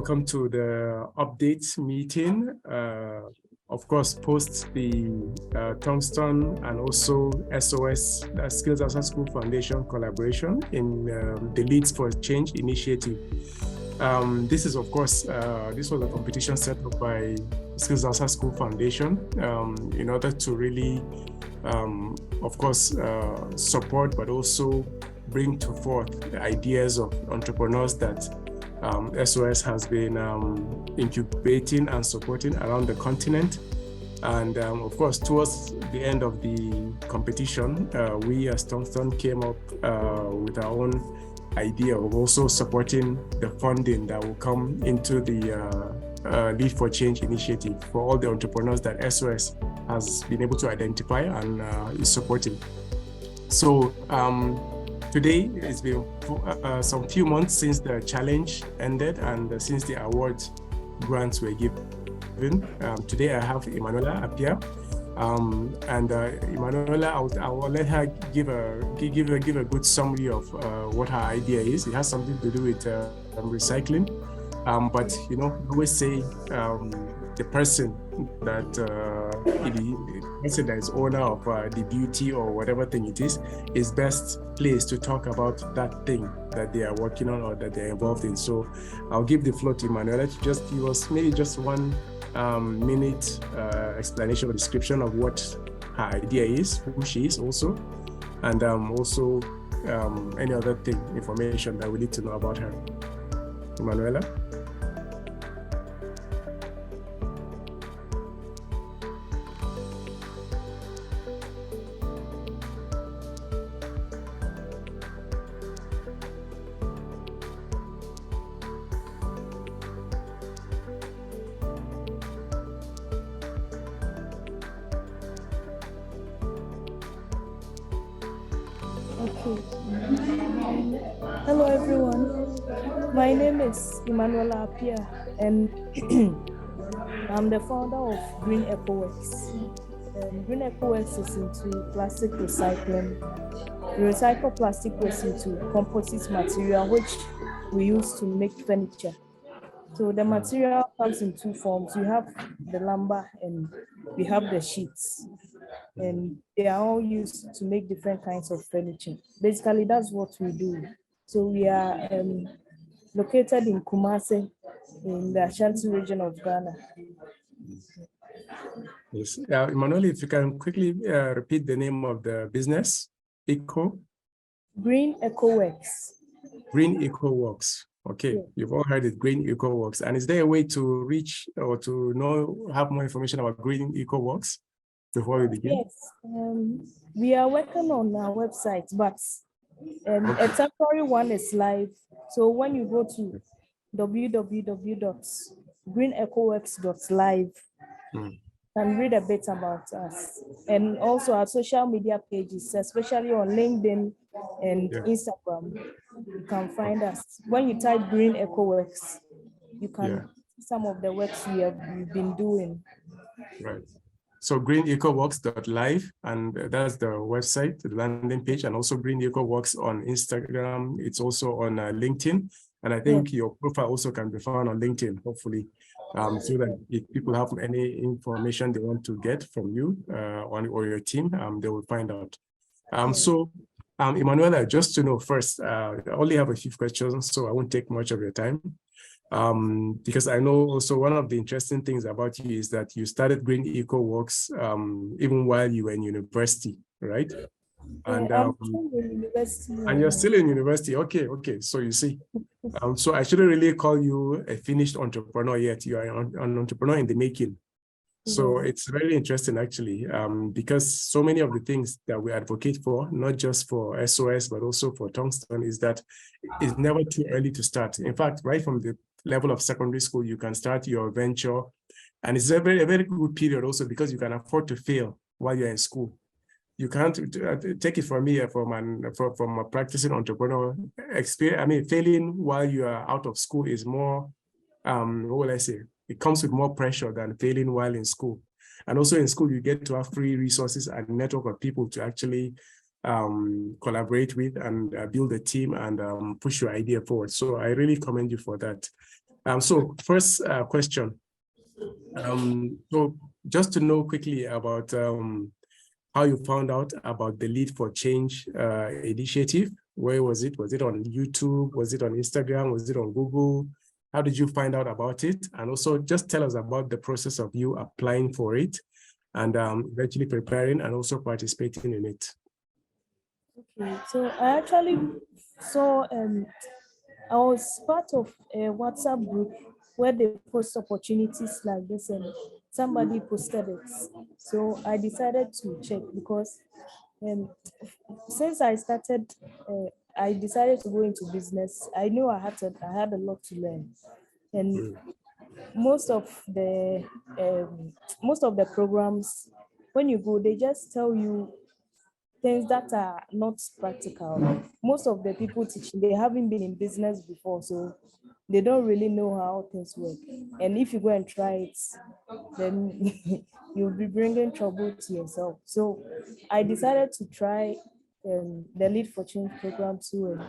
welcome to the update meeting. Of course, post the Tongston and also SOS, Skills Outside School Foundation collaboration in the Lead4change initiative. This is, of course, this was a competition set up by Skills Outside School Foundation in order to really, of course, support, but also bring to forth the ideas of entrepreneurs that SOS has been incubating and supporting around the continent. And of course, towards the end of the competition, we as Tongston came up with our own idea of also supporting the funding that will come into the Lead4change initiative for all the entrepreneurs that SOS has been able to identify and is supporting. So today, it's been some few months since the challenge ended and since the award grants were given. Today I have Emmanuella Appiah, and Emmanuella, I'll let her give a good summary of what her idea is. It has something to do with recycling, but you know, I always say the person that is owner of the beauty or whatever thing it is best placed to talk about that thing that they are working on or that they're involved in. So I'll give the floor to Emmanuella to just give us maybe just 1 minute explanation or description of what her idea is, who she is also, and also any other thing, information that we need to know about her. Emmanuella? Okay. Hello everyone. My name is Emmanuella Appiah and I'm the founder of Green EcoWorks. Green EcoWorks is into plastic recycling. We recycle plastic waste into composite material which we use to make furniture. So the material comes in 2 forms. You have the lumber and we have the sheets. And they are all used to make different kinds of furniture. Basically, that's what we do. So we are located in Kumasi, in the Ashanti region of Ghana. Yes, Emmanuel, if you can quickly repeat the name of the business, Green EcoWorks. Green EcoWorks. Okay, yeah. You've all heard it, Green EcoWorks. And is there a way to reach or to have more information about Green EcoWorks before we begin? Yes, we are working on our website, but a temporary one is live. So when you go to www.greenecoworks.live and read a bit about us, and also our social media pages, especially on LinkedIn and Instagram, you can find us. When you type Green EcoWorks, you can see some of the works we've been doing. Right. So greenecoworks.live, and that's the website, the landing page, and also Green EcoWorks on Instagram. It's also on LinkedIn, and I think your profile also can be found on LinkedIn, hopefully, so that if people have any information they want to get from you or your team, they will find out. So, Emmanuella, just to know first, I only have a few questions, so I won't take much of your time. Because I know also one of the interesting things about you is that you started Green EcoWorks even while you were in university, right? And I'm still in university. And you're still in university. Okay. So you see, so I shouldn't really call you a finished entrepreneur yet. You are an entrepreneur in the making. So it's very interesting actually, because so many of the things that we advocate for, not just for SOS, but also for Tongston, is that it's never too early to start. In fact, right from the level of secondary school, you can start your venture. And it's a very good period also because you can afford to fail while you're in school. You can't take it from me from a practicing entrepreneur experience. I mean, failing while you are out of school is more, what will I say? It comes with more pressure than failing while in school. And also in school, you get to have free resources and network of people to actually collaborate with and build a team and push your idea forward. So I really commend you for that. So first question. So just to know quickly about how you found out about the Lead for Change initiative. Where was it? Was it on YouTube? Was it on Instagram? Was it on Google? How did you find out about it? And also just tell us about the process of you applying for it and eventually preparing and also participating in it. Okay, so I actually saw I was part of a WhatsApp group where they post opportunities like this, and somebody posted it. So I decided to check because since I decided to go into business. I knew I had a lot to learn, and most of the programs, when you go, they just tell you things that are not practical. Most of the people teaching, they haven't been in business before, so they don't really know how things work. And if you go and try it, then you'll be bringing trouble to yourself. So I decided to try the Lead for Change program too and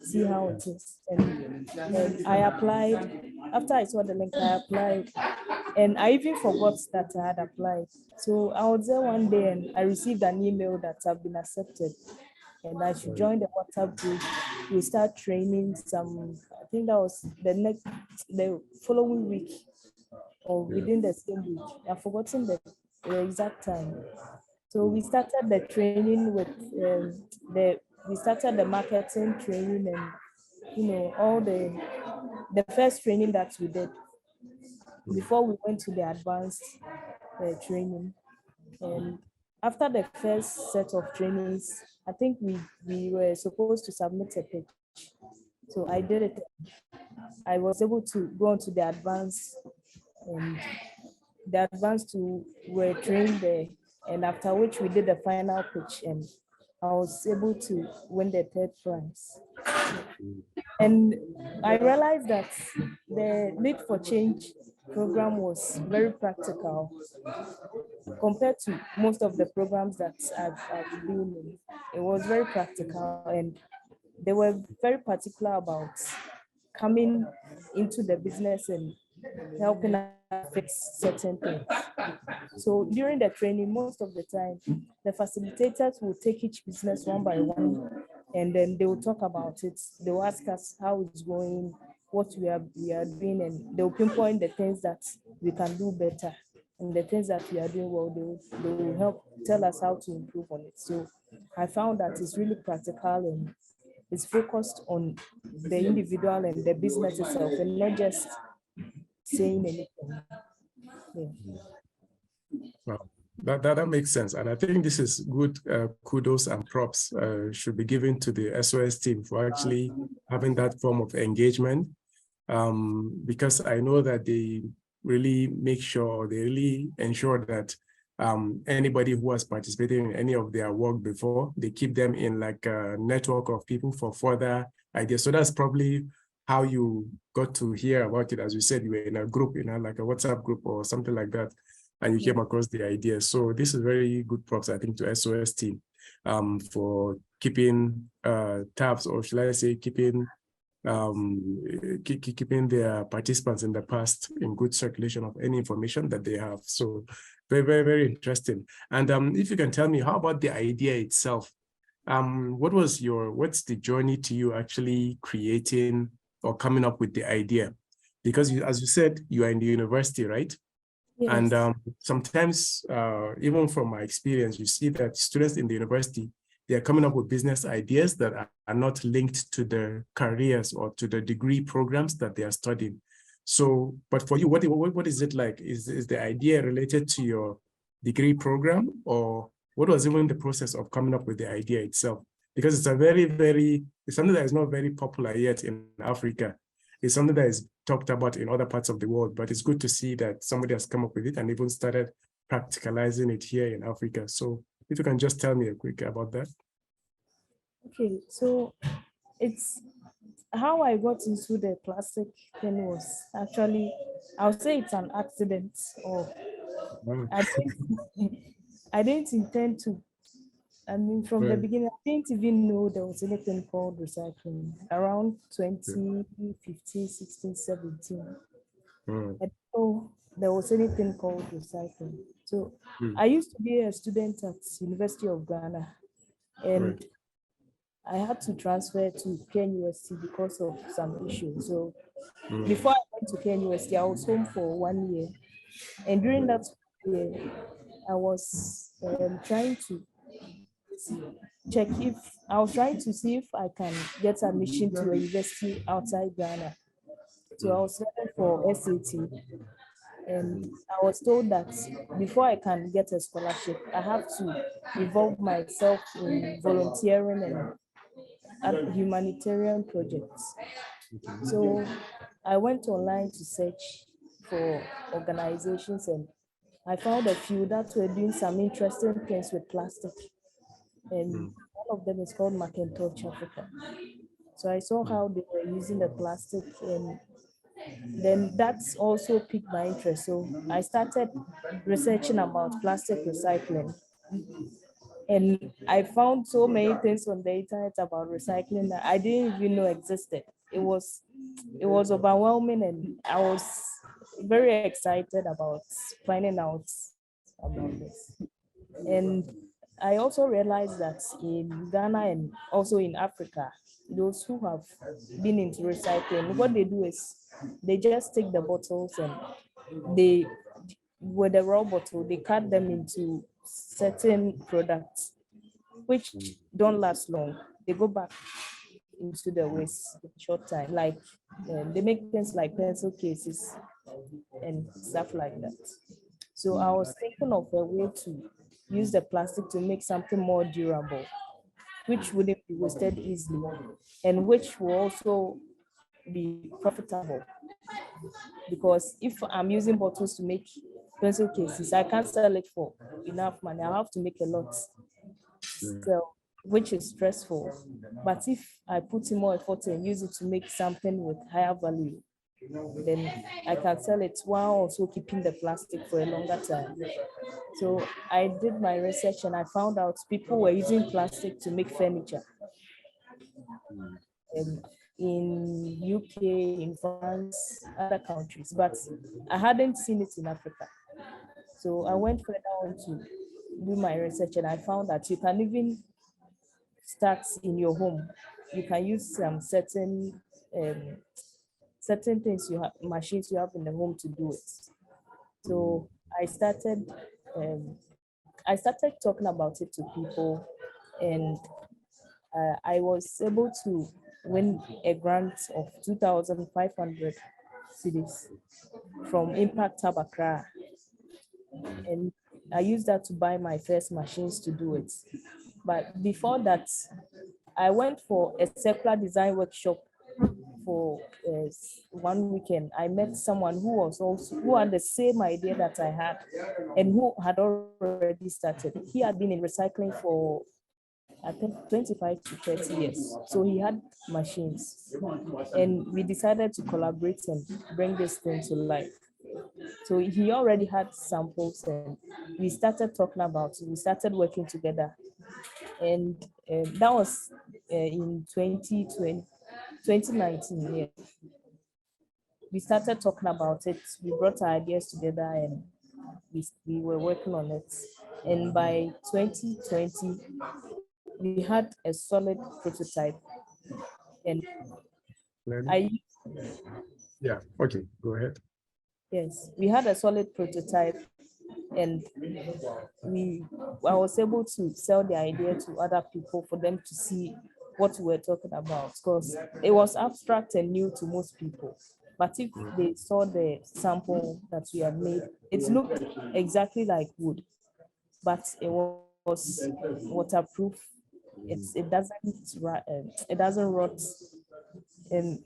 see how it is. And I applied. After I saw the link, I applied. And I even forgot that I had applied. So I was there one day and I received an email that I've been accepted. And I should join the WhatsApp group. We start training I think that was the following week or within the same week. I've forgotten the exact time. So we started the training with we started the marketing training and all the first training that we did before we went to the advanced training. And after the first set of trainings, I think we were supposed to submit a pitch. So I did it. I was able to go on to the advanced, and the advanced were trained there. And after which we did the final pitch, and I was able to win the third prize. And I realized that the Lead for Change program was very practical compared to most of the programs that I've been in. It was very practical, and they were very particular about coming into the business and helping us fix certain things. So during the training, most of the time, the facilitators will take each business one by one, and then they will talk about it. They will ask us how it's going, what we are doing, and they will pinpoint the things that we can do better. And the things that we are doing well, they will help tell us how to improve on it. So I found that it's really practical and it's focused on the individual and the business itself, and not just saying anything. Yeah. Wow. That makes sense. And I think this is good kudos and props should be given to the SOS team for actually having that form of engagement. Because I know that they really make sure, they really ensure that anybody who has participated in any of their work before, they keep them in like a network of people for further ideas. So that's probably how you got to hear about it. As you said, you were in a group, like a WhatsApp group or something like that, and you came across the idea. So this is very good props, I think, to SOS team for keeping tabs, or should I say, keeping their participants in the past in good circulation of any information that they have. So very, very, very interesting. And if you can tell me, how about the idea itself? What's the journey to you actually creating or coming up with the idea? Because as you said, you are in the university, right? Yes. And sometimes, even from my experience, you see that students in the university, they are coming up with business ideas that are not linked to the careers or to the degree programs that they are studying. So, but for you, what is it like? Is the idea related to your degree program, or what was even the process of coming up with the idea itself? Because it's it's something that is not very popular yet in Africa. It's something that is talked about in other parts of the world, but it's good to see that somebody has come up with it and even started practicalizing it here in Africa. So if you can just tell me a quick about that. Okay, so it's how I got into the plastic thing was actually, I would say it's an accident, or I didn't intend to I mean, from the Right. beginning, I didn't even know there was anything called recycling. Around 2015, 16, 17, Mm. I didn't know there was anything called recycling. So Mm. I used to be a student at University of Ghana, and Right. I had to transfer to KNUST because of some issues. So Mm. before I went to KNUST, I was home for 1 year. And during Right. that year, I was trying to check if I was trying to see if I can get admission to a university outside Ghana. So I Mm. was studying for SAT, and I was told that before I can get a scholarship, I have to involve myself in volunteering and at humanitarian projects. Okay. So I went online to search for organizations, and I found a few that were doing some interesting things with plastic. And Mm. one of them is called Macintosh Africa. So I saw Mm. how they were using the plastic, and then that's also piqued my interest. So I started researching about plastic recycling. And I found so many things on the internet about recycling that I didn't even know existed. It was overwhelming, and I was very excited about finding out about this. And I also realized that in Ghana and also in Africa, those who have been into recycling, what they do is they just take the bottles and they, with the raw bottle, they cut them into certain products which Mm. don't last long. They go back into the waste in short time. Like they make things like pencil cases and stuff like that. So I was thinking of a way to use the plastic to make something more durable, which wouldn't be wasted easily, and which will also be profitable. Because if I'm using bottles to make pencil cases, I can't sell it for enough money. I have to make a lot. Yeah. So, which is stressful. But if I put in more effort and use it to make something with higher value, then I can sell it while also keeping the plastic for a longer time. So I did my research and I found out people were using plastic to make furniture Mm. um, in UK, in France, other countries, but I hadn't seen it in Africa. So I Mm. went further on to do my research and I found that you can even start in your home. You can use some um, certain things you have, machines you have in the home to do it. Mm. So um, I started talking about it to people, and I was able to win a grant of 2,500 cedis from Impact Hub Accra, Mm. and I used that to buy my first machines to do it. But before that, I went for a circular design workshop for 1 weekend. I met someone who had the same idea that I had, and who had already started. He had been in recycling for I think 25 to 30 years. So he had machines, and we decided to collaborate and bring this thing to life. So he already had samples, and we started talking about it. We started working together, and that was in 2020, 2019. Yeah, we started talking about it. We brought our ideas together, and we were working on it. And by 2020, we had a solid prototype. And Lenny? I, Yeah. Okay. Go ahead. yes, we had a solid prototype, and we, I was able to sell the idea to other people for them to see what we were talking about, because it was abstract and new to most people. But if Mm. they saw the sample that we had made, it looked exactly like wood, but it was waterproof. Mm. It doesn't rot, and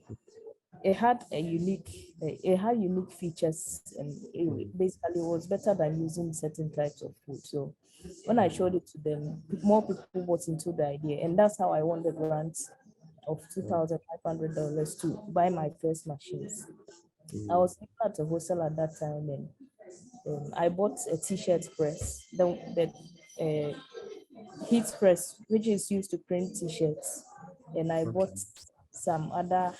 it had unique features, and Mm. it basically was better than using certain types of food. So when I showed it to them, more people bought into the idea, and that's how I won the grant of Mm. $2,500 to buy my first machines. I Mm. was at a hostel at that time, and I bought a t-shirt press. The heat press, which is used to print t-shirts, and I bought some other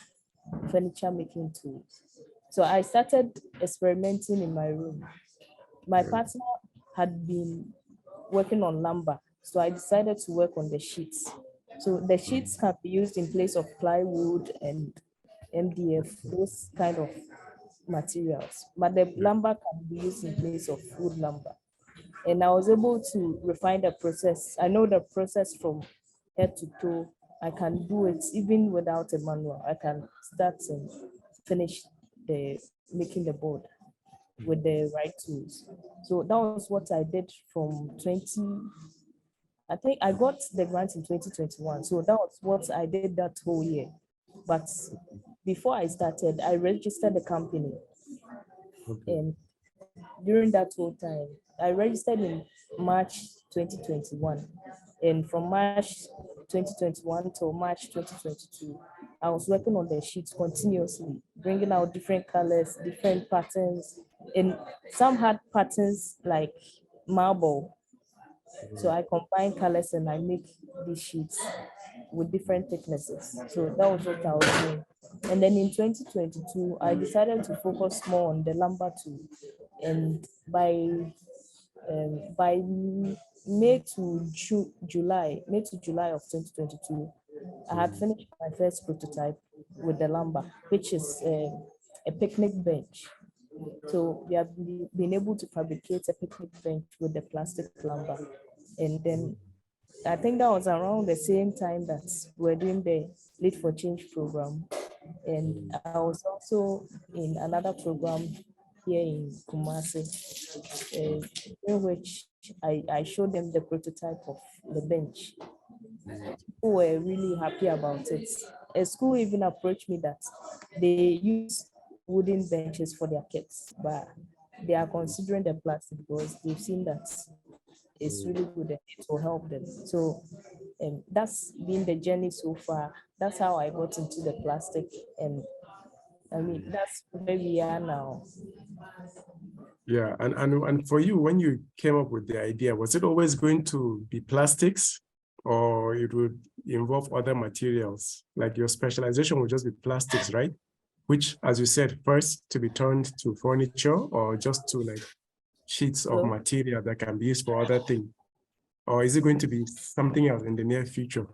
furniture making tools. So I started experimenting in my room. My partner had been working on lumber, so I decided to work on the sheets. So the sheets can be used in place of plywood and MDF, those kind of materials, but the lumber can be used in place of wood lumber. And I was able to refine the process. I know the process from head to toe. I can do it even without a manual. I can start and finish the making the board with the right tools. So that was what I did from 20. I think I got the grant in 2021. So that was what I did that whole year. But before I started, I registered the company. And during that whole time, I registered in March 2021. And from March 2021 till March 2022, I was working on the sheets continuously, bringing out different colors, different patterns. And some had patterns like marble. So I combine colors and I make these sheets with different thicknesses. So that was what I was doing. And then in 2022, I decided to focus more on the lumber tool. And by May to July of 2022, I had finished my first prototype with the lumber, which is a picnic bench. So we have been able to fabricate a picnic bench with the plastic lumber. And then I think that was around the same time that we're doing the Lead4Change program. And I was also in another program here in Kumasi, in which I showed them the prototype of the bench. People were really happy about it. A school even approached me that they use wooden benches for their kids, but they are considering the plastic because they've seen that it's really good and it will help them. So that's been the journey so far. That's how I got into the plastic, and I mean that's where we are now. Yeah, and for you, when you came up with the idea, was it always going to be plastics, or it would involve other materials? Like your specialization would just be plastics, right? Which, as you said, first to be turned to furniture, or just to like sheets of material that can be used for other things? Or is it going to be something else in the near future?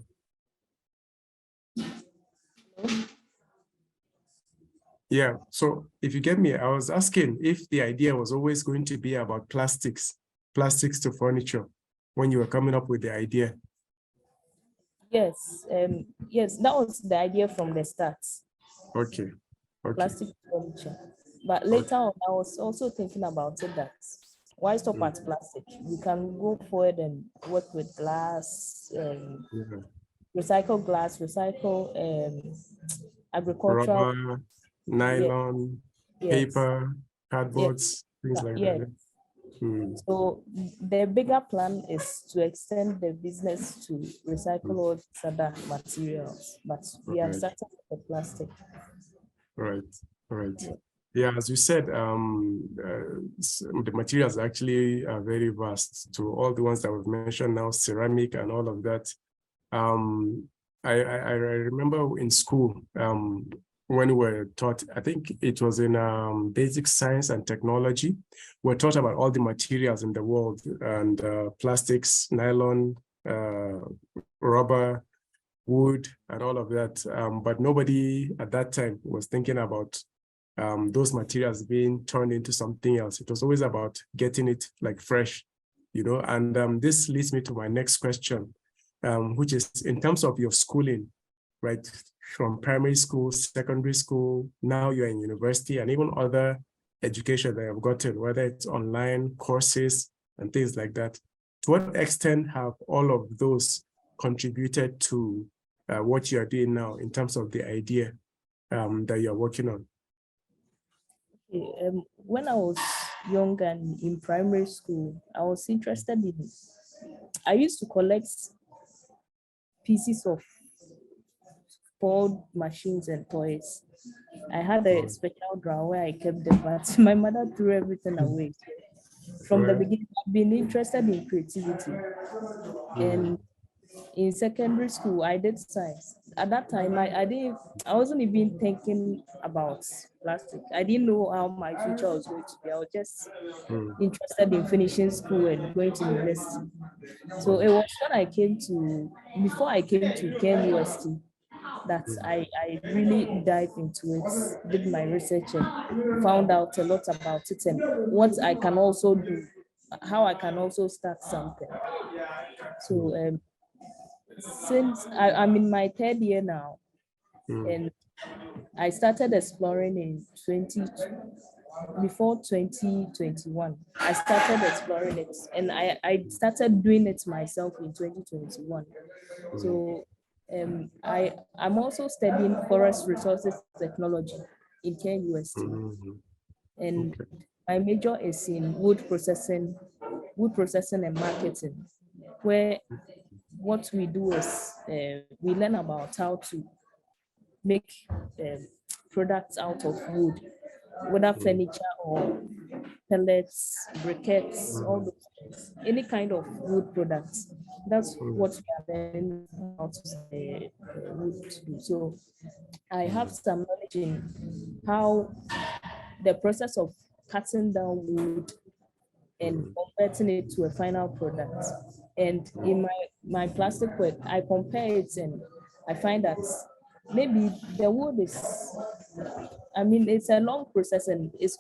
Yeah, so if you get me, I was asking if the idea was always going to be about plastics to furniture when you were coming up with the idea. Yes, yes, that was the idea from the start. Okay. Plastic furniture. But later on, I was also thinking about it that why stop at plastic? We can go forward and work with glass, recycle glass, recycle agricultural. Rubber, nylon, paper, cardboards, things like that. So the bigger plan is to extend the business to recycle all these other materials, but we are starting with the plastic. Right. Yeah, as you said, the materials actually are very vast, to all the ones that we've mentioned now, ceramic and all of that. I remember in school, when we were taught, I think it was in basic science and technology, we're taught about all the materials in the world, and plastics, nylon, rubber, wood, and all of that. But nobody at that time was thinking about those materials being turned into something else. It was always about getting it like fresh, and this leads me to my next question, which is in terms of your schooling, right? From primary school, secondary school, now you're in university, and even other education that you've gotten, whether it's online courses and things like that. To what extent have all of those contributed to what you are doing now in terms of the idea that you're working on? When I was young and in primary school, I was interested in, I used to collect pieces of old machines and toys. I had a special drawer where I kept them, but my mother threw everything away. from the Right. beginning, I've been interested in creativity. And in secondary school, I did science. At that time, I wasn't even thinking about plastic. I didn't know how my future was going to be. I was just Mm. interested in finishing school and going to university. So it was when before I came to Ken University, that I really dived into it, did my research and found out a lot about it and what I can also do, how I can also start something. So since I'm in my third year now, and I started exploring in before 2021. I started exploring it, and I started doing it myself in 2021. So I'm also studying forest resources technology in KUST, and Okay. my major is in wood processing and marketing, where what we do is we learn about how to make products out of wood, whether furniture or pellets, briquettes, all those things, any kind of wood products. That's what we are learning how to wood to do. So I have some knowledge in how the process of cutting down wood and converting it to a final product. And in my plastic work, I compare it and I find that maybe the wood is, I mean, it's a long process and it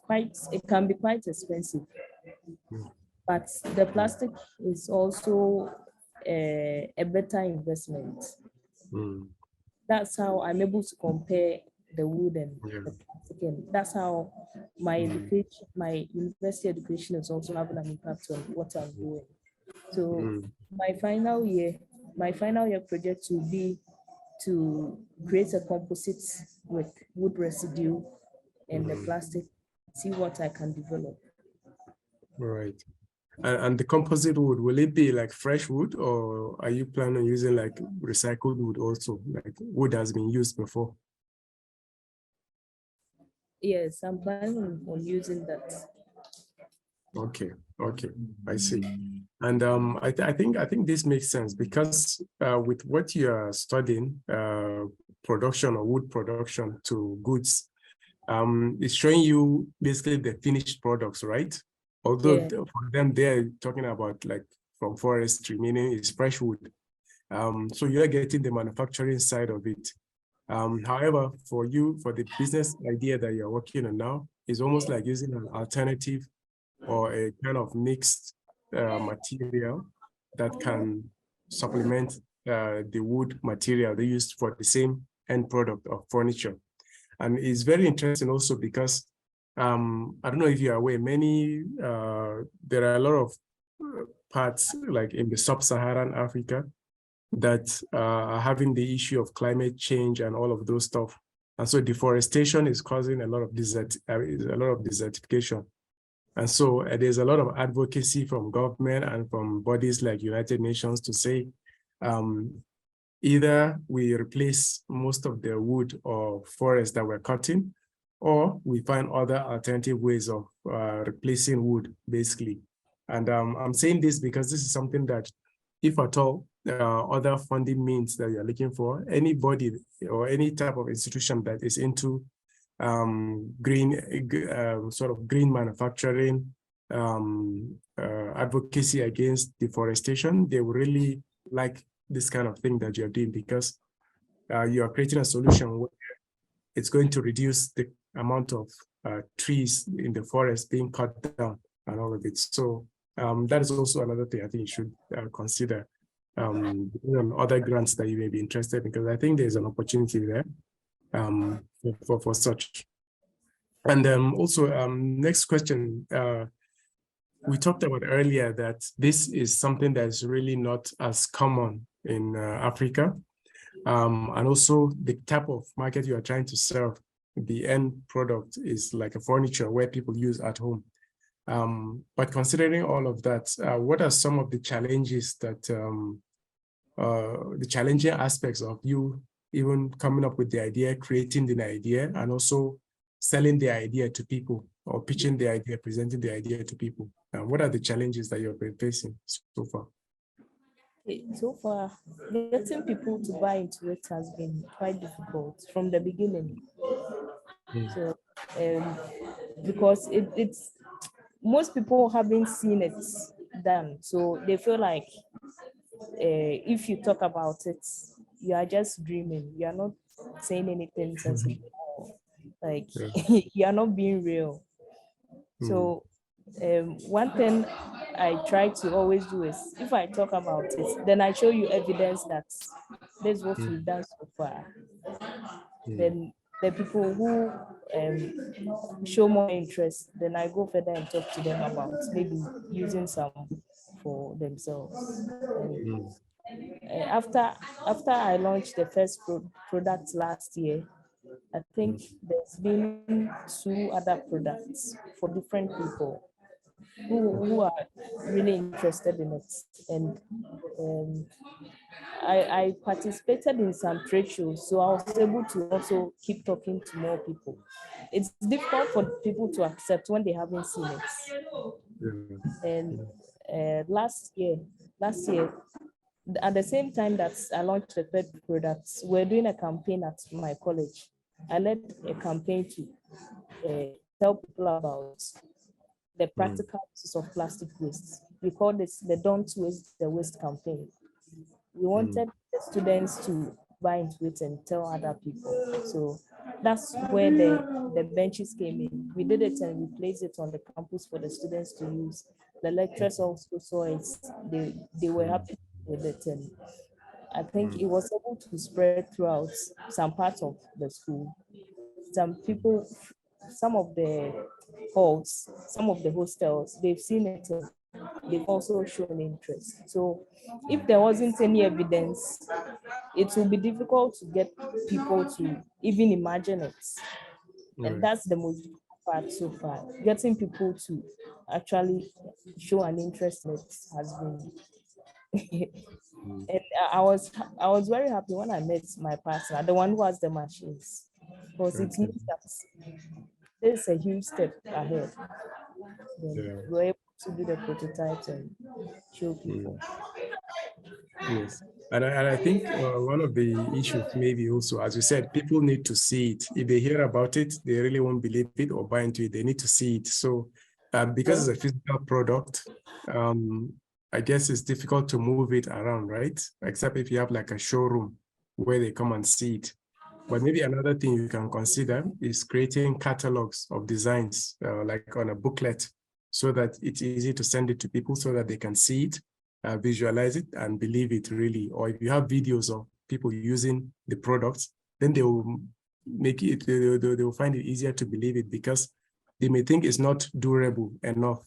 can be quite expensive. But the plastic is also a better investment. That's how I'm able to compare the wood and the plastic. And that's how my education, my university education is also having an impact on what I'm doing. So my final year project will be to create a composite with wood residue and the plastic, see what I can develop. Right. And the composite wood, will it be like fresh wood, or are you planning on using like recycled wood also, like wood has been used before? Yes, I'm planning on using that. Okay, I see. And I think this makes sense because with what you are studying, production or wood production to goods, it's showing you basically the finished products, right? Although for them, they're talking about like from forestry, meaning it's fresh wood. So you're getting the manufacturing side of it. However, for you, for the business idea that you're working on now, is almost like using an alternative or a kind of mixed material that can supplement the wood material they used for the same end product of furniture. And it's very interesting also because I don't know if you're aware, there are a lot of parts like in the sub-Saharan Africa that are having the issue of climate change and all of those stuff. And so deforestation is causing a lot of desertification. And so there's a lot of advocacy from government and from bodies like United Nations to say, either we replace most of the wood or forest that we're cutting, or we find other alternative ways of replacing wood, basically. And I'm saying this because this is something that, if at all, other funding means that you're looking for, anybody or any type of institution that is into green manufacturing, advocacy against deforestation, they will really like this kind of thing that you're doing, because you are creating a solution where it's going to reduce the amount of trees in the forest being cut down and all of it. So that is also another thing I think you should consider on other grants that you may be interested in, because I think there's an opportunity there for such. And also, next question, we talked about earlier that this is something that is really not as common in Africa. And also the type of market you are trying to serve, the end product is like a furniture where people use at home. But considering all of that, what are some of the challenges that, the challenging aspects of you even coming up with the idea, creating the idea, and also selling the idea to people or pitching the idea, presenting the idea to people? What are the challenges that you've been facing so far? So far, getting people to buy into it has been quite difficult from the beginning. So, because it's most people haven't seen it done, so they feel like if you talk about it, you are just dreaming. You are not saying anything sensible. Like you are not being real. So one thing I try to always do is if I talk about it, then I show you evidence that this is what we've done so far. Then the people who show more interest, then I go further and talk to them about maybe using some for themselves. After I launched the first product last year, I think there's been 2 other products for different people who are really interested in it. And I participated in some trade shows, so I was able to also keep talking to more people. It's difficult for people to accept when they haven't seen it. And last year, at the same time that I launched the third product, we're doing a campaign at my college. I led a campaign to tell people about the practical uses of plastic waste. We call this the Don't Waste the Waste campaign. We wanted the students to buy into it and tell other people. So that's where the benches came in. We did it and we placed it on the campus for the students to use. The lecturers also saw it. They were happy with it. And I think it was able to spread throughout some parts of the school. Some people, some of the halls, some of the hostels, they've seen it. They've also shown interest. So if there wasn't any evidence, it will be difficult to get people to even imagine it. And that's the most difficult part so far. Getting people to actually show an interest in it has been. And I was very happy when I met my partner, the one who has the machines, because it means that there's a huge step ahead. Then we're able to do the prototypes and show people. Yes. And I think one of the issues maybe also, as you said, people need to see it. If they hear about it, they really won't believe it or buy into it. They need to see it. So because it's a physical product, I guess it's difficult to move it around, right? Except if you have like a showroom where they come and see it. But maybe another thing you can consider is creating catalogs of designs, like on a booklet, so that it's easy to send it to people so that they can see it, visualize it and believe it really. Or if you have videos of people using the products, then they will make it, they will find it easier to believe it because they may think it's not durable enough.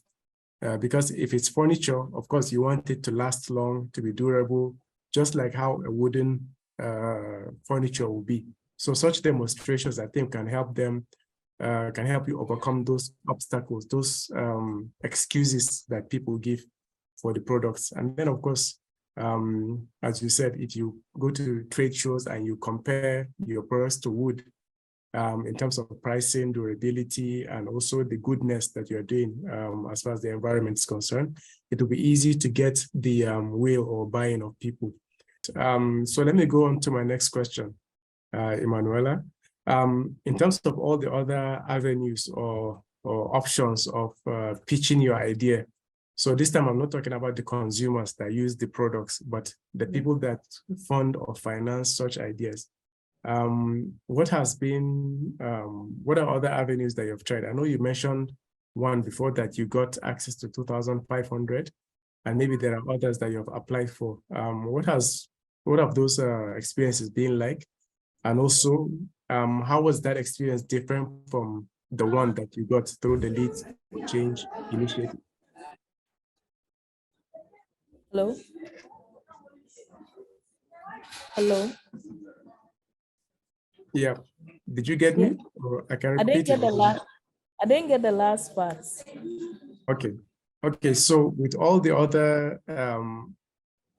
Because if it's furniture, of course, you want it to last long, to be durable, just like how a wooden furniture will be. So such demonstrations, I think, can help them, can help you overcome those obstacles, those excuses that people give for the products. And then, of course, as you said, if you go to trade shows and you compare your products to wood, in terms of pricing, durability, and also the goodness that you're doing as far as the environment is concerned, it will be easy to get the will or buy-in of people. So let me go on to my next question, Emmanuella. In terms of all the other avenues or options of pitching your idea, so this time I'm not talking about the consumers that use the products, but the people that fund or finance such ideas. What has been, what are other avenues that you've tried? I know you mentioned one before that you got access to 2,500, and maybe there are others that you've applied for. What have those experiences been like? And also, how was that experience different from the one that you got through the lead4change initiative? Hello? Hello? Yeah. Did you get me? Or I can repeat I didn't get the last part. Okay. Okay. So with all the other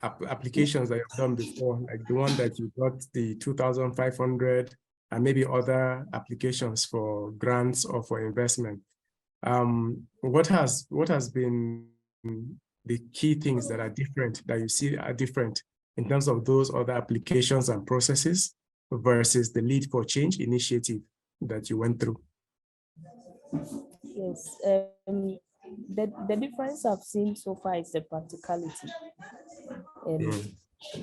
applications that you've done before, like the one that you got the 2,500 and maybe other applications for grants or for investment. What has been the key things that are different, that you see are different in terms of those other applications and processes versus the Lead for Change initiative that you went through? Yes, the difference I've seen so far is the practicality and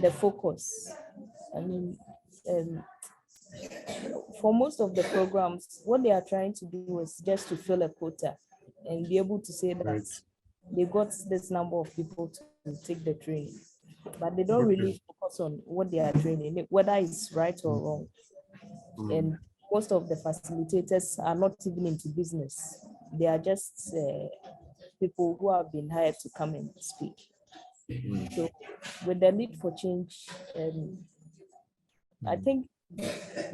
the focus. I mean, for most of the programs, what they are trying to do is just to fill a quota and be able to say that they got this number of people to take the training, but they don't really focus on what they are training, whether it's right or wrong. And most of the facilitators are not even into business. They are just people who have been hired to come and speak. So with the Lead for Change, I think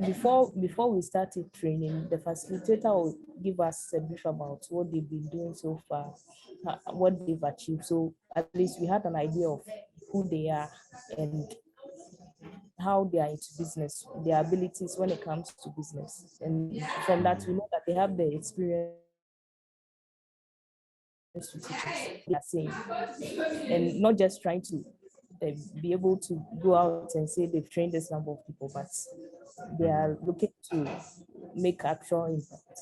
before we started training, the facilitator will give us a brief about what they've been doing so far, what they've achieved. So at least we had an idea of who they are and how they are into business, their abilities when it comes to business. And from that, we know that they have the experience to teach us, they are saying, and not just trying to be able to go out and say they've trained this number of people, but they are looking to make actual impact.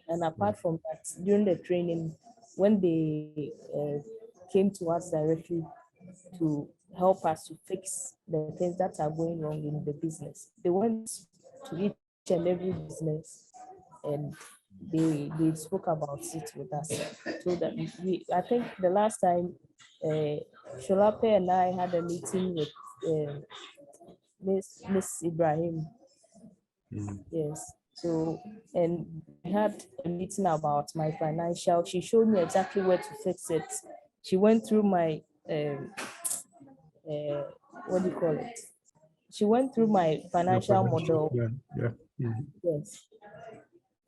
And apart from that, during the training, when they came to us directly to help us to fix the things that are going wrong in the business, they went to each and every business and they spoke about it with us. So that I think the last time Sholape and I had a meeting with Miss Ibrahim. Yes. So, and we had a meeting about my financial. She showed me exactly where to fix it. She went through my what do you call it? She went through my financial model. Yes.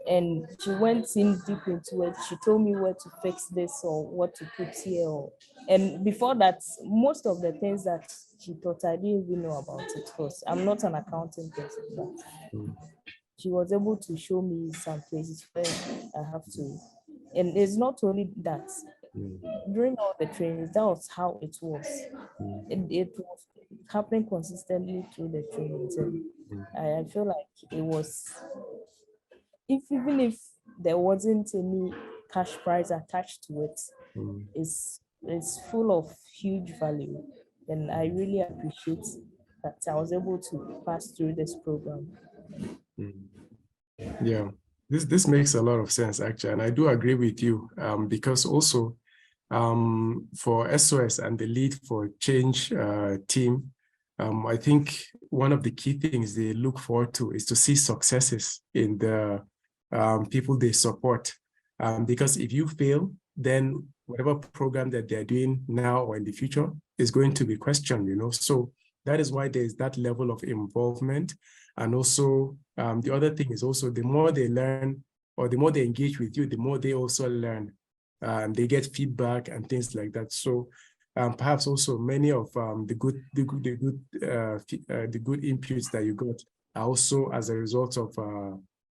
And she went in deep into it. She told me where to fix this or what to put here. And before that, most of the things that she thought I didn't even know about it, because I'm not an accounting person, but she was able to show me some places where I have to. And it's not only that. During all the trainings, that was how it was. It was happening consistently through the trainings. And I feel like it was, even if there wasn't any cash prize attached to it, it's full of huge value. And I really appreciate that I was able to pass through this program. Yeah, this makes a lot of sense, actually, and I do agree with you, because also for SOS and the Lead for Change team, I think one of the key things they look forward to is to see successes in the people they support, because if you fail, then whatever program that they're doing now or in the future is going to be questioned, so that is why there's that level of involvement. And also the other thing is also the more they learn or the more they engage with you, the more they also learn, and they get feedback and things like that. So perhaps also many of the good inputs that you got are also as a result of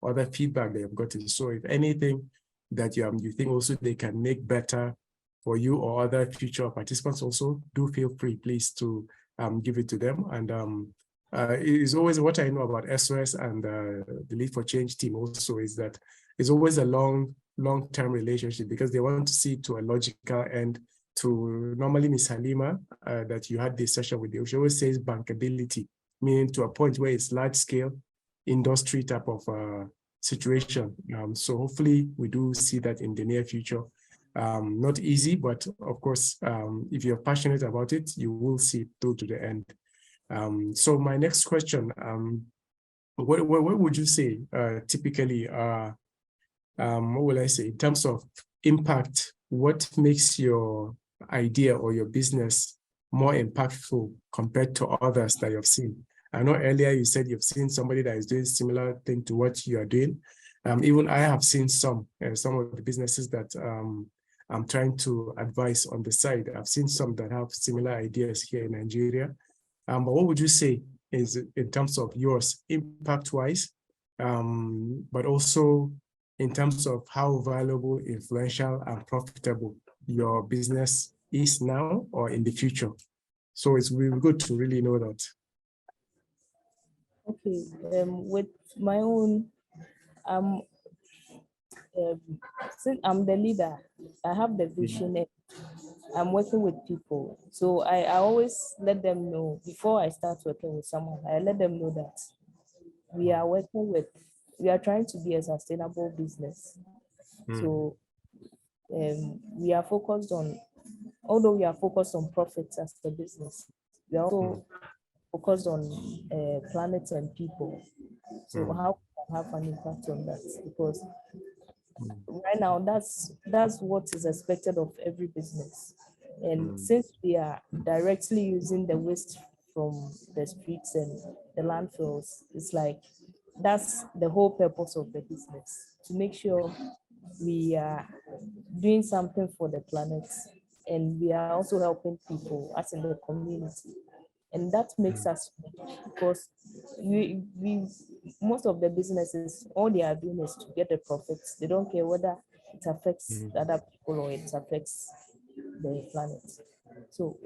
other feedback they have gotten. So if anything that you think also they can make better for you or other future participants, also do feel free, please, to give it to them. And it is always what I know about SOS and the Lead for Change team also is that it's always a long-term relationship, because they want to see it to a logical end. To normally Ms. Halima, that you had this session with you, she always says bankability, meaning to a point where it's large-scale industry type of situation. So hopefully we do see that in the near future. Not easy, but of course, if you're passionate about it, you will see it through to the end. So my next question, what would you say typically, what will I say, in terms of impact, what makes your idea or your business more impactful compared to others that you've seen? I know earlier you said you've seen somebody that is doing similar thing to what you are doing. Even I have seen some of the businesses that I'm trying to advise on the side. I've seen some that have similar ideas here in Nigeria. But what would you say is, in terms of yours, impact-wise, but also in terms of how valuable, influential, and profitable your business is now or in the future. So it's really good to really know that. Okay, with my own, um, since I'm the leader, I have the vision. And I'm working with people, so I always let them know before I start working with someone. I let them know that we are working with, we are trying to be a sustainable business. So we are focused on, although we are focused on profits as a business, we are also focused on planet and people. So how can we have an impact on that? Because right now that's what is expected of every business. And since we are directly using the waste from the streets and the landfills, it's like that's the whole purpose of the business, to make sure we are doing something for the planet, and we are also helping people as in the community. And that makes us rich, because we most of the businesses, all they are doing is to get the profits. They don't care whether it affects other people or it affects the planet. So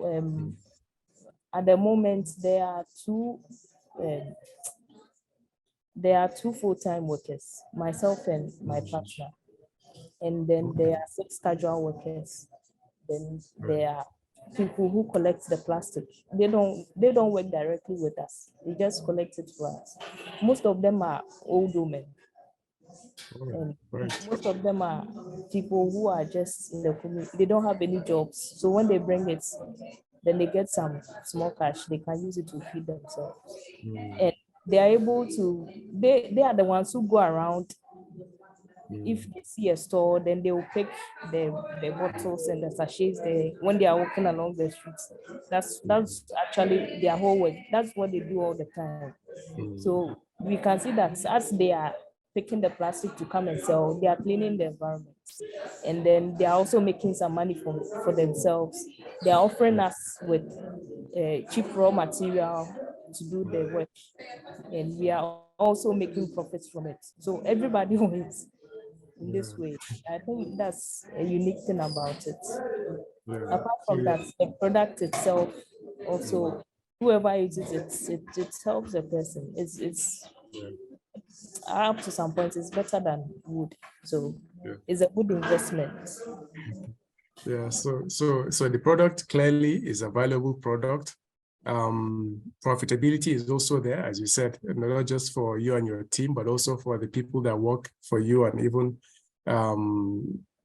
at the moment um, there are two full-time workers, myself and my partner, and then there are 6 casual workers. Then there are people who collect the plastic. They don't work directly with us. They just collect it for us. Most of them are old women. And most of them are people who are just in the community. They don't have any jobs. So when they bring it, then they get some small cash. They can use it to feed themselves. And they are able to, they are the ones who go around. If they see a store, then they will pick the bottles and the sachets there when they are walking along the streets. That's actually their whole work. That's what they do all the time. So we can see that as they are picking the plastic to come and sell, they are cleaning the environment. And then they are also making some money for themselves. They are offering us with cheap raw material to do the work. And we are also making profits from it. So everybody wins in this way. I think that's a unique thing about it. Apart from that, the product itself also, whoever uses it helps the person. It's up to some point, it's better than wood. So it's a good investment. Yeah, so the product clearly is a valuable product. Profitability is also there, as you said, not just for you and your team, but also for the people that work for you, and even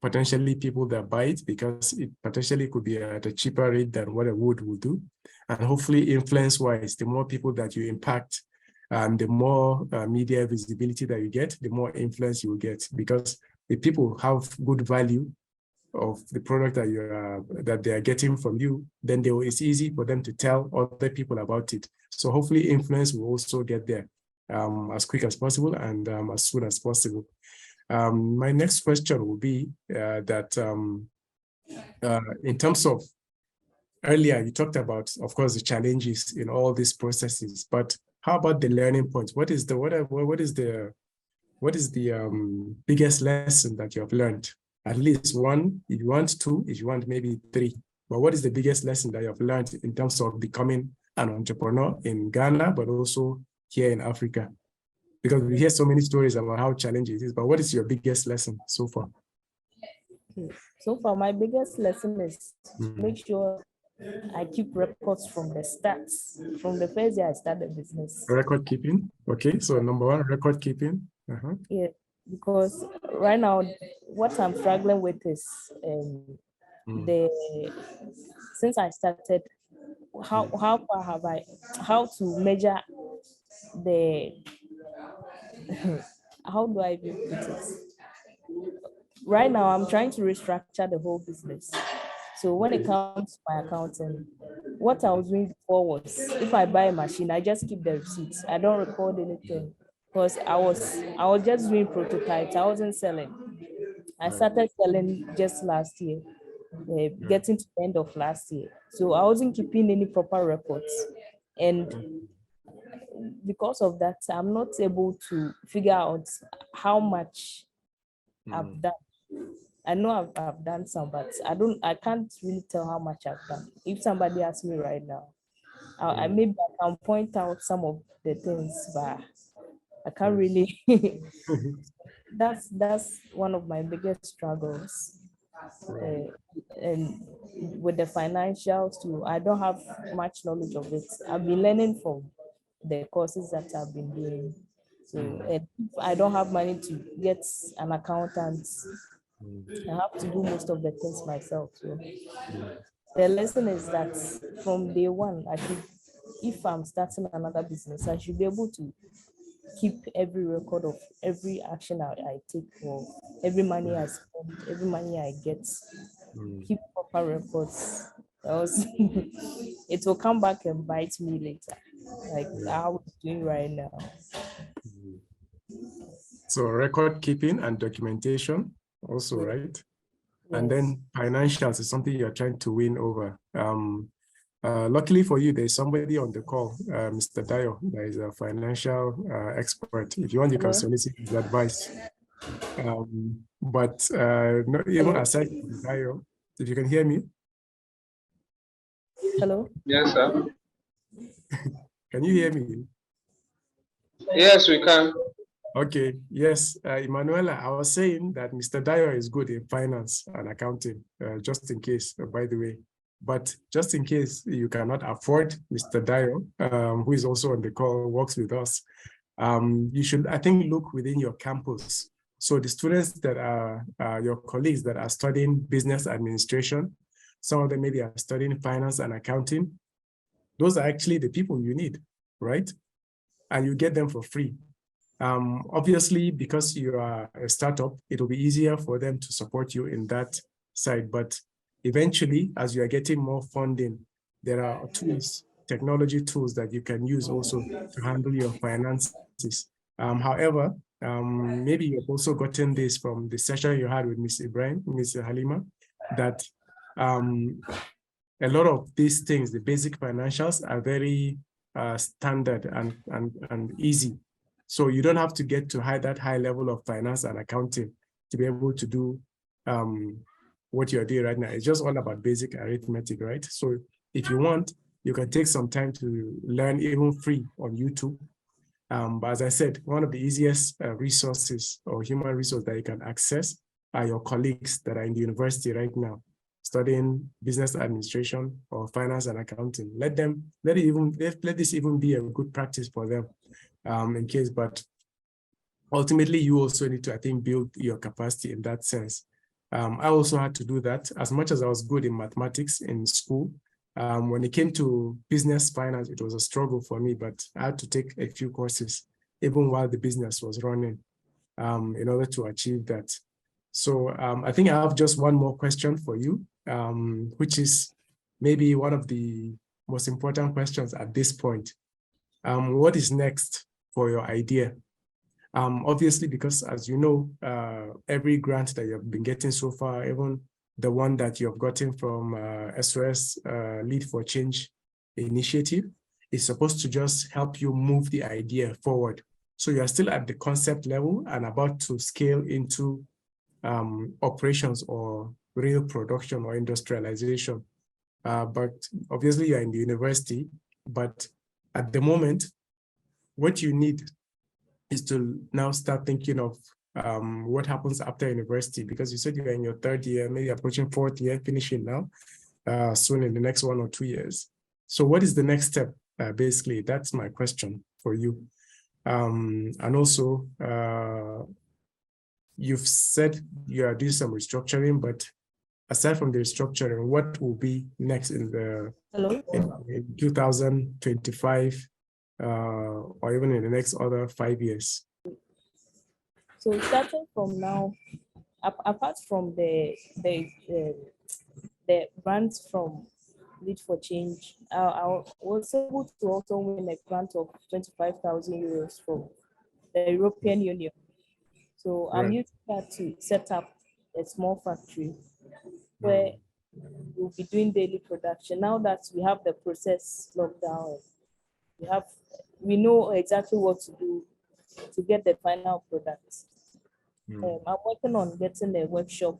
potentially people that buy it, because it potentially could be at a cheaper rate than what a wood would do. And hopefully, influence-wise, the more people that you impact, and the more media visibility that you get, the more influence you will get, because the people have good value of the product that they are getting from you, then it's easy for them to tell other people about it. So hopefully influence will also get there as quick as possible and as soon as possible. My next question will be that in terms of, earlier you talked about, of course, the challenges in all these processes, but how about the learning points? What is the biggest lesson that you have learned? At least one, if you want two, if you want maybe three. But what is the biggest lesson that you have learned in terms of becoming an entrepreneur in Ghana, but also here in Africa? Because we hear so many stories about how challenging it is, but what is your biggest lesson so far? Okay. So far, my biggest lesson is to make sure I keep records from the starts, from the first day I started the business. Record keeping. Okay, so number one, record keeping. Yeah, because right now, what I'm struggling with is since I started, how far have how to measure the, how do I put it? Right now, I'm trying to restructure the whole business. So when it comes to my accounting, what I was doing before was, if I buy a machine, I just keep the receipts. I don't record anything, because I was just doing prototypes. I wasn't selling. I started selling just last year, getting to the end of last year. So I wasn't keeping any proper records. And because of that, I'm not able to figure out how much I've done. I know I've done some, but I can't really tell how much I've done. If somebody asks me right now, I maybe I can point out some of the things, but I can't really. That's one of my biggest struggles. And with the financials too, I don't have much knowledge of it. I've been learning from the courses that I've been doing. So if I don't have money to get an accountant, I have to do most of the things myself. So the lesson is that from day one, if I'm starting another business, I should be able to keep every record of every action I take, or every money I spend, every money I get. Keep proper records, else it will come back and bite me later, like how it's doing right now. So record keeping and documentation also, right? And then financials is something you're trying to win over. Luckily for you, there's somebody on the call, Mr. Dayo, that is a financial expert. If you want, you can solicit his advice. But not even aside from Dayo, if you can hear me. Hello? Yes, sir. Can you hear me? Yes, we can. Okay, yes, Emmanuella, I was saying that Mr. Dayo is good in finance and accounting, just in case, by the way. But just in case you cannot afford Mr. Dayo, who is also on the call, works with us, you should, I think, look within your campus. So the students that are your colleagues that are studying business administration, some of them maybe are studying finance and accounting. Those are actually the people you need, right? And you get them for free. Obviously, because you are a startup, it will be easier for them to support you in that side. But eventually, as you are getting more funding, there are tools, technology tools that you can use also to handle your finances. However, maybe you've also gotten this from the session you had with Ms. Ibrahim, Ms. Halima, that a lot of these things, the basic financials, are very standard and easy. So you don't have to get to that high level of finance and accounting to be able to do what you're doing right now. It's just all about basic arithmetic, right? So if you want, you can take some time to learn even free on YouTube. But as I said, one of the easiest resources or human resource that you can access are your colleagues that are in the university right now, studying business administration or finance and accounting. Let this even be a good practice for them. In case, but ultimately you also need to, I think, build your capacity in that sense. I also had to do that. As much as I was good in mathematics in school, when it came to business finance, it was a struggle for me, but I had to take a few courses, even while the business was running, in order to achieve that. So I think I have just one more question for you, which is maybe one of the most important questions at this point. What is next for your idea? Obviously, because as you know, every grant that you've been getting so far, even the one that you have gotten from SOS Lead4Change initiative, is supposed to just help you move the idea forward. So you are still at the concept level and about to scale into operations or real production or industrialization. But obviously you're in the university, but at the moment, what you need is to now start thinking of what happens after university, because you said you're in your third year, maybe approaching fourth year, finishing now, soon in the next 1 or 2 years. So what is the next step? Basically, that's my question for you. And also, you've said you are doing some restructuring, but aside from the restructuring, what will be next in 2025? Or even in the next other 5 years? So starting from now, apart from the grants from lead4change, I was able to also win a grant of 25,000 euros from the European Union. So I'm using that to set up a small factory where we'll be doing daily production. Now that we have the process locked down, we know exactly what to do to get the final product. I'm working on getting a workshop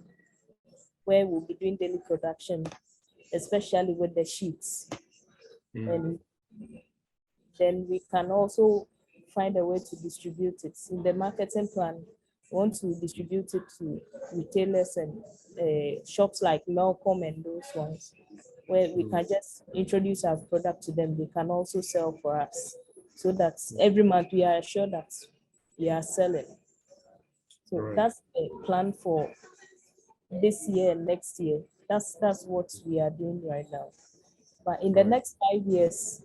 where we'll be doing daily production, especially with the sheets. And then we can also find a way to distribute it. In the marketing plan, we want to distribute it to retailers and shops like Malcolm and those ones, where we can just introduce our product to them. They can also sell for us, so that every month we are sure that we are selling. So that's the plan for this year and next year. That's what we are doing right now. But in the next 5 years,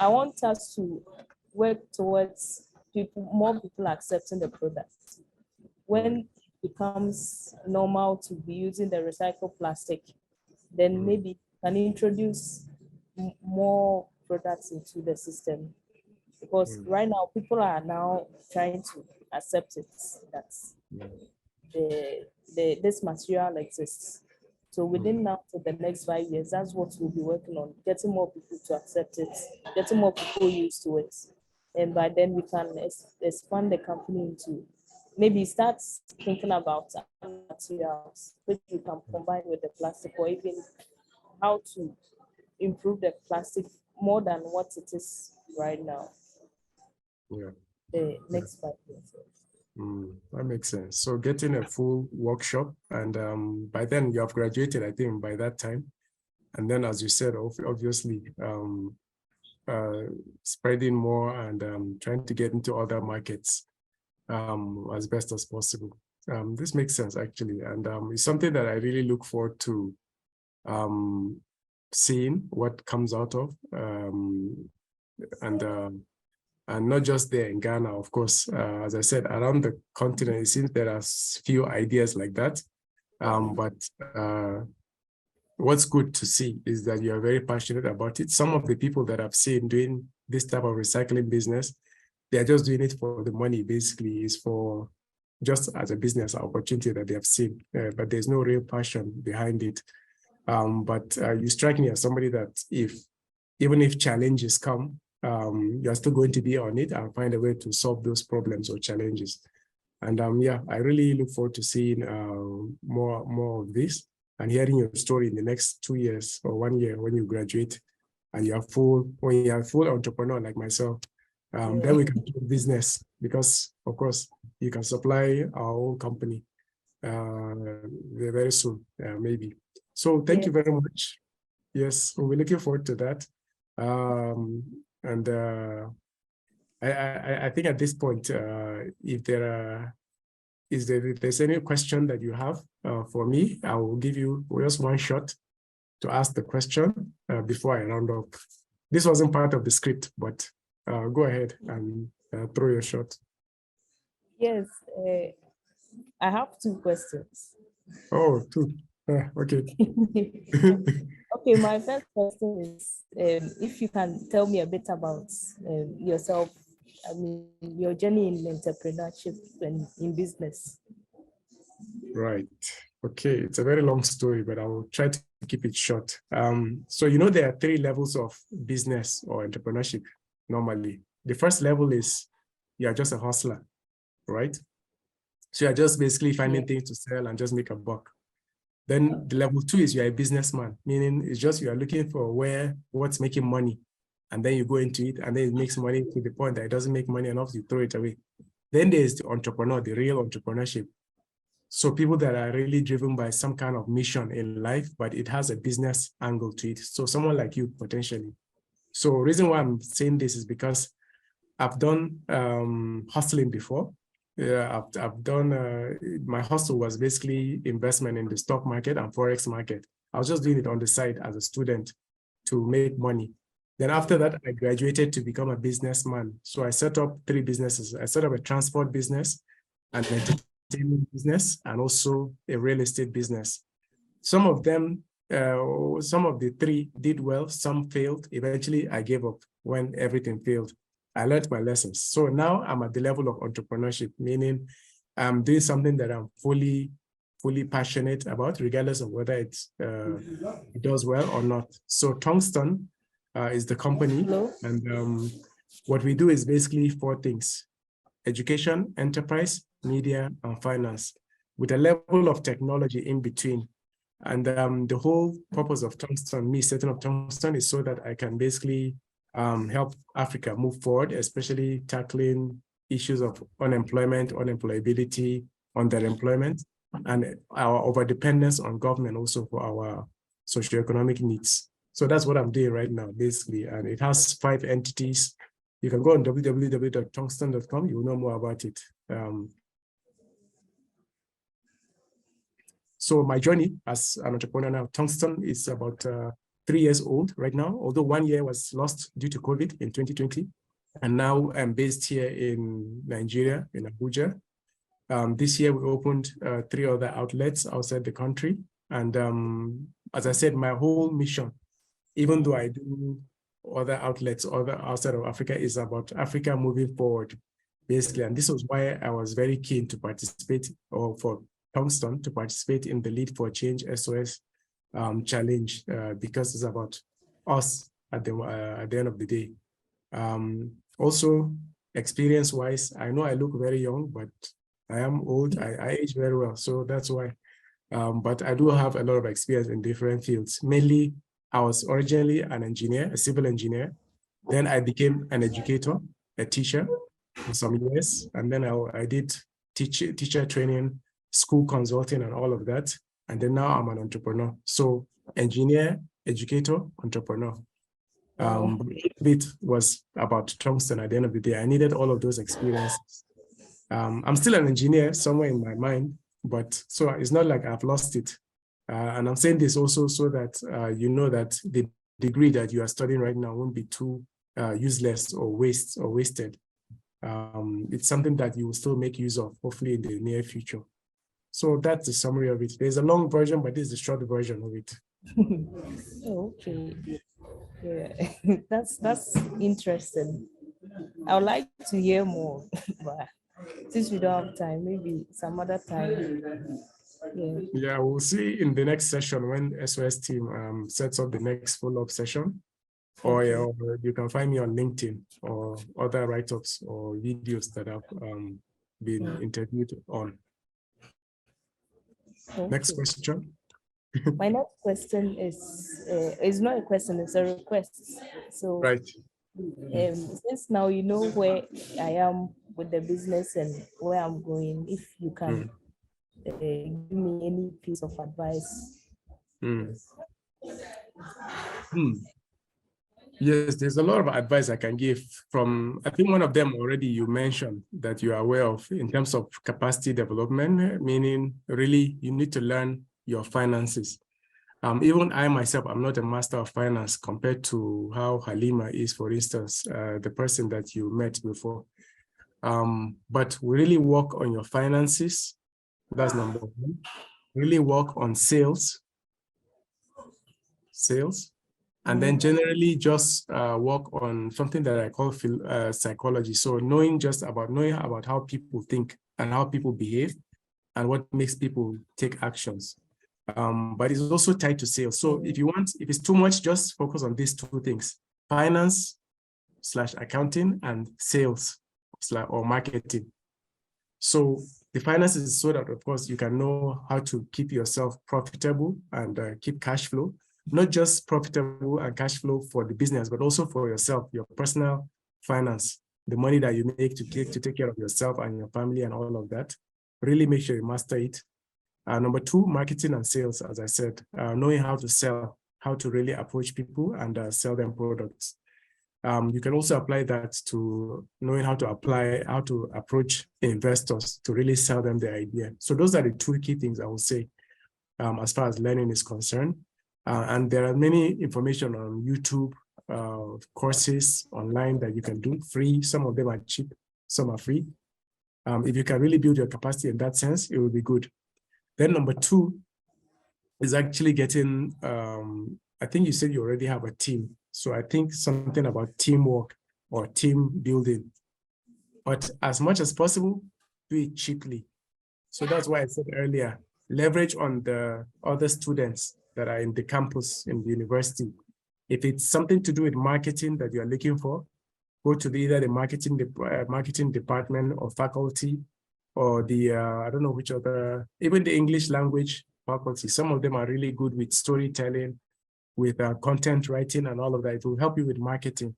I want us to work towards more people accepting the product. When it becomes normal to be using the recycled plastic, then maybe can introduce more products into the system. Because right now people are now trying to accept it, that this material exists. So within now to the next 5 years, that's what we'll be working on, getting more people to accept it, getting more people used to it. And by then we can expand the company into, maybe start thinking about materials which we can combine with the plastic, or even how to improve the plastic more than what it is right now. The next 5 years. That makes sense. So getting a full workshop, and by then you have graduated, I think, by that time. And then, as you said, obviously, spreading more and trying to get into other markets as best as possible. This makes sense, actually. And it's something that I really look forward to seeing what comes out of. And not just there in Ghana, of course, as I said, around the continent, it seems there are few ideas like that. But what's good to see is that you are very passionate about it. Some of the people that I've seen doing this type of recycling business, they are just doing it for the money, basically, is for just as a business opportunity that they have seen, but there's no real passion behind it. But you strike me as somebody that even if challenges come, you're still going to be on it and find a way to solve those problems or challenges. And yeah, I really look forward to seeing more of this and hearing your story in the next 2 years or 1 year when you graduate and you're when you're a full entrepreneur like myself. Then we can do business, because of course you can supply our own company very soon, maybe. So thank you very much. Yes, we're looking forward to that. And I think at this point, if there's any question that you have for me, I will give you just one shot to ask the question before I round up. This wasn't part of the script, but go ahead and throw your shot. Yes, I have 2 questions. Oh, 2. Okay. Okay, my first question is, if you can tell me a bit about yourself, I mean, your journey in entrepreneurship and in business. Right. Okay, it's a very long story, but I will try to keep it short. So, there are 3 levels of business or entrepreneurship normally. The first level is you are just a hustler, right? So you're just basically finding things to sell and just make a buck. Then the level 2 is you're a businessman, meaning it's just you are looking for what's making money, and then you go into it, and then it makes money to the point that it doesn't make money enough, you throw it away. Then there's the entrepreneur, the real entrepreneurship. So people that are really driven by some kind of mission in life, but it has a business angle to it. So someone like you, potentially. So the reason why I'm saying this is because I've done hustling before. I've done, my hustle was basically investment in the stock market and Forex market. I was just doing it on the side as a student to make money. Then after that, I graduated to become a businessman. So I set up 3 businesses. I set up a transport business, an entertainment business, and also a real estate business. Some of them, some of the 3 did well, some failed. Eventually, I gave up when everything failed. I learned my lessons. So now I'm at the level of entrepreneurship, meaning I'm doing something that I'm fully passionate about, regardless of whether it does well or not. So Tongston, is the company. Hello? And what we do is basically 4 things: education, enterprise, media, and finance, with a level of technology in between. And the whole purpose of Tongston, me setting up Tongston, is so that I can basically help Africa move forward, especially tackling issues of unemployment, unemployability, underemployment, and our overdependence on government also for our socioeconomic needs. So that's what I'm doing right now, basically. And it has 5 entities. You can go on www.tongston.com. You will know more about it. So my journey as an entrepreneur now, Tongston is about 3 years old right now, although 1 year was lost due to COVID in 2020. And now I'm based here in Nigeria, in Abuja. This year we opened 3 other outlets outside the country. And as I said, my whole mission, even though I do other outlets outside of Africa, is about Africa moving forward, basically. And this was why I was very keen to participate, or for Tongston to participate in the lead4change SOS challenge, because it's about us at the end of the day. Also, experience-wise, I know I look very young, but I am old. I age very well, so that's why. But I do have a lot of experience in different fields. Mainly, I was originally an engineer, a civil engineer. Then I became an educator, a teacher for some years. And then I did teacher training, school consulting, and all of that. And then now I'm an entrepreneur. So engineer, educator, entrepreneur. It was about Tongston at the end of the day. I needed all of those experiences. I'm still an engineer somewhere in my mind, but so it's not like I've lost it. And I'm saying this also so that you know that the degree that you are studying right now won't be too useless or wasted. It's something that you will still make use of, hopefully in the near future. So that's the summary of it. There's a long version, but this is the short version of it. Okay. Yeah, that's interesting. I would like to hear more, but since we don't have time, maybe some other time. Yeah, we'll see in the next session when SOS team sets up the next follow-up session. Or, or you can find me on LinkedIn or other write-ups or videos that I've been interviewed on. Okay. Next question. My next question is not a question, it's a request. So, right. Since now you know where I am with the business and where I'm going, if you can give me any piece of advice. Yes, there's a lot of advice I can give from, I think one of them already you mentioned that you are aware of in terms of capacity development, meaning really you need to learn your finances. Even I myself, I'm not a master of finance compared to how Halima is, for instance, the person that you met before. But really work on your finances. That's number 1. Really work on sales. And then generally just work on something that I call psychology. So knowing about how people think and how people behave and what makes people take actions. But it's also tied to sales. So if it's too much, just focus on these 2 things: finance/accounting and sales or marketing. So the finances is so that, of course, you can know how to keep yourself profitable and keep cash flow. Not just profitable and cash flow for the business, but also for yourself, your personal finance, the money that you make to take care of yourself and your family and all of that. Really make sure you master it. Number 2, marketing and sales, as I said, knowing how to sell, how to really approach people and sell them products. You can also apply that to knowing how to approach investors to really sell them the idea. So those are the 2 key things I would say as far as learning is concerned. And there are many information on YouTube, courses online that you can do free. Some of them are cheap, some are free. If you can really build your capacity in that sense, it will be good. Then number 2 is actually getting, I think you said you already have a team. So I think something about teamwork or team building. But as much as possible, do it cheaply. So that's why I said earlier, leverage on the other students that are in the campus, in the university. If it's something to do with marketing that you're looking for, go to either the marketing department or faculty, or the, I don't know which other, even the English language faculty. Some of them are really good with storytelling, with content writing and all of that. It will help you with marketing.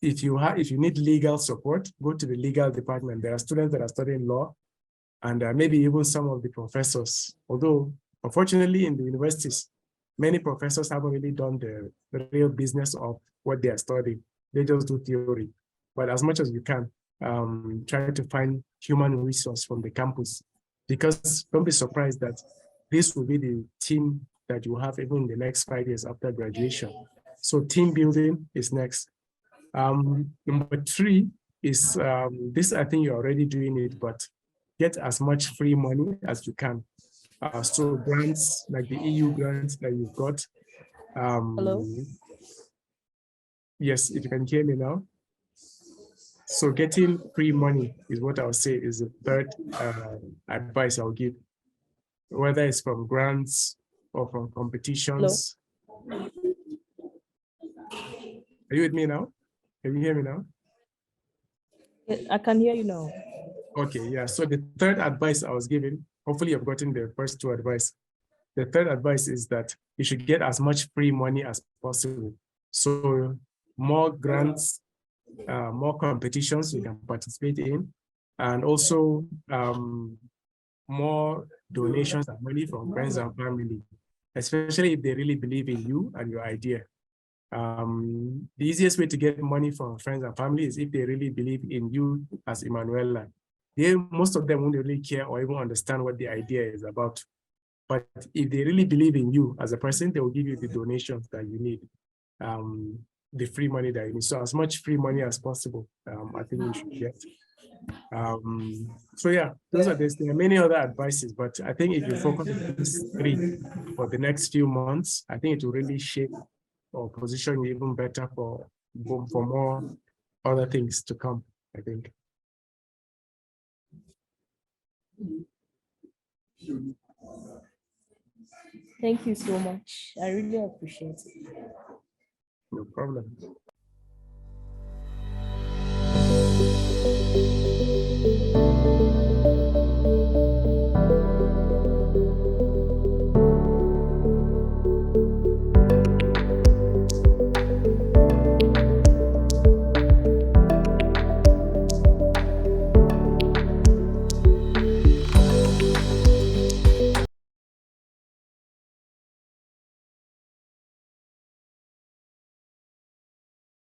If you need legal support, go to the legal department. There are students that are studying law, and maybe even some of the professors. Although, unfortunately, in the universities, many professors haven't really done the real business of what they are studying. They just do theory. But as much as you can, try to find human resource from the campus, because don't be surprised that this will be the team that you have even in the next 5 years after graduation. So team building is next. Number 3 is this, I think you're already doing it, but get as much free money as you can. So grants like the EU grants that you've got. Hello? Yes, if you can hear me now. So getting free money is what I'll say is the third advice I'll give, whether it's from grants or from competitions. Hello? Are you with me now? Can you hear me now? I can hear you now. Okay, yeah. So the third advice I was giving, hopefully you've gotten the first 2 advice. The third advice is that you should get as much free money as possible. So more grants, more competitions you can participate in, and also more donations and money from friends and family, especially if they really believe in you and your idea. The easiest way to get money from friends and family is if they really believe in you as Emmanuella. Most of them won't really care or even understand what the idea is about. But if they really believe in you as a person, they will give you the donations that you need, the free money that you need. So as much free money as possible, I think you should get. So yeah, there are many other advices, but I think if you focus on these 3 for the next few months, I think it will really shape or position you even better for more other things to come, I think. Thank you so much. I really appreciate it. No problem.